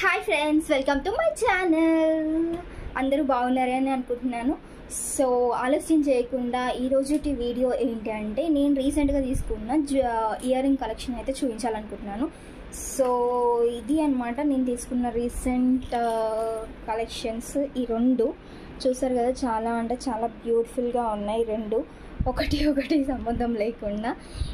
Hi friends, welcome to my channel. అందరూ బాగున్నారని అనుకుంటున్నాను. సో ఆలస్యం చేయకుండా ఈరోజుటి వీడియో ఏంటి అంటే, నేను రీసెంట్గా తీసుకున్న ఇయర్ రింగ్ కలెక్షన్ అయితే చూపించాలనుకుంటున్నాను. సో ఇది అనమాట నేను తీసుకున్న రీసెంట్ కలెక్షన్స్. ఈ రెండు చూసారు కదా, చాలా అంటే చాలా బ్యూటిఫుల్గా ఉన్నాయి. రెండు ఒకటి సంబంధం లేకుండా.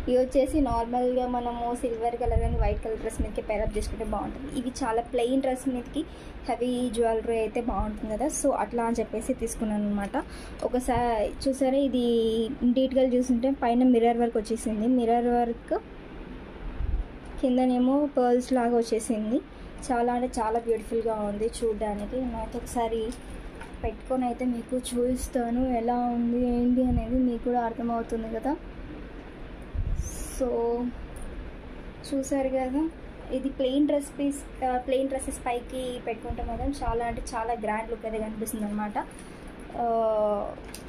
ఇవి వచ్చేసి నార్మల్గా మనము సిల్వర్ కలర్ అని వైట్ కలర్ డ్రెస్ మీదకి పేరప్ చేసుకుంటే బాగుంటుంది. ఇవి చాలా ప్లెయిన్ డ్రెస్ మీదకి హెవీ జ్యువెలరీ అయితే బాగుంటుంది కదా, సో అట్లా అని చెప్పేసి తీసుకున్నాను అనమాట. ఒకసారి చూసారా, ఇది డీటెయిల్గా చూస్తుంటే పైన మిర్రర్ వర్క్ వచ్చేసింది. మిర్రర్ వర్క్ కిందనేమో పర్ల్స్ లాగా వచ్చేసింది. చాలా అంటే చాలా బ్యూటిఫుల్గా ఉంది చూడడానికి. నాకు ఒకసారి పెట్టుకొని అయితే మీకు చూపిస్తాను ఎలా ఉంది ఏంటి అనేది, మీకు కూడా అర్థమవుతుంది కదా. సో చూసారు కదా, ఇది ప్లెయిన్ డ్రెస్సెస్ పైకి పెట్టుకుంటే మాత్రం చాలా అంటే చాలా గ్రాండ్ లుక్ అయితే కనిపిస్తుంది అనమాట.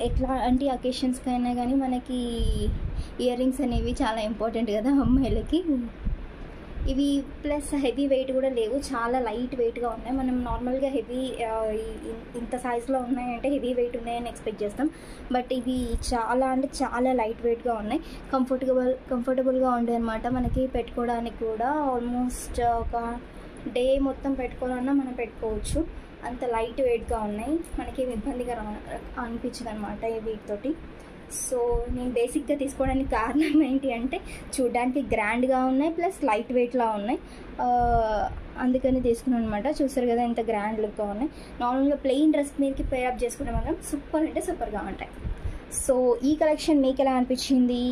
ఎట్లాంటి అకేషన్స్కైనా కానీ మనకి ఇయర్ రింగ్స్ అనేవి చాలా ఇంపార్టెంట్ కదా అమ్మాయిలకి. ఇవి ప్లస్ హెవీ వెయిట్ కూడా లేవు, చాలా లైట్ వెయిట్గా ఉన్నాయి. మనం నార్మల్గా హెవీ ఇంత సైజులో ఉన్నాయంటే హెవీ వెయిట్ ఉన్నాయని ఎక్స్పెక్ట్ చేస్తాం, బట్ ఇవి చాలా అంటే చాలా లైట్ వెయిట్గా ఉన్నాయి. కంఫర్టబుల్గా ఉంటాయి అనమాట. మనకి పెట్టుకోవడానికి కూడా ఆల్మోస్ట్ ఒక డే మొత్తం పెట్టుకోవాలన్నా మనం పెట్టుకోవచ్చు, అంత లైట్ వెయిట్గా ఉన్నాయి. మనకి ఇబ్బందిగా అనిపించదు అనమాట ఈ వీటితోటి. సో నేను బేసిక్గా తీసుకోవడానికి కారణం ఏంటి అంటే, చూడడానికి గ్రాండ్గా ఉన్నాయి ప్లస్ లైట్ వెయిట్లా ఉన్నాయి, అందుకని తీసుకున్నాను అనమాట. చూసారు కదా ఎంత గ్రాండ్ లుక్గా ఉన్నాయి. నార్మల్గా ప్లెయిన్ డ్రెస్ మీదకి పేరప్ చేసుకునే మాత్రం సూపర్ అంటే సూపర్గా ఉంటాయి. సో ఈ కలెక్షన్ మీకు ఎలా అనిపించింది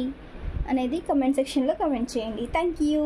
అనేది కమెంట్ సెక్షన్లో కమెంట్ చేయండి. Thank you.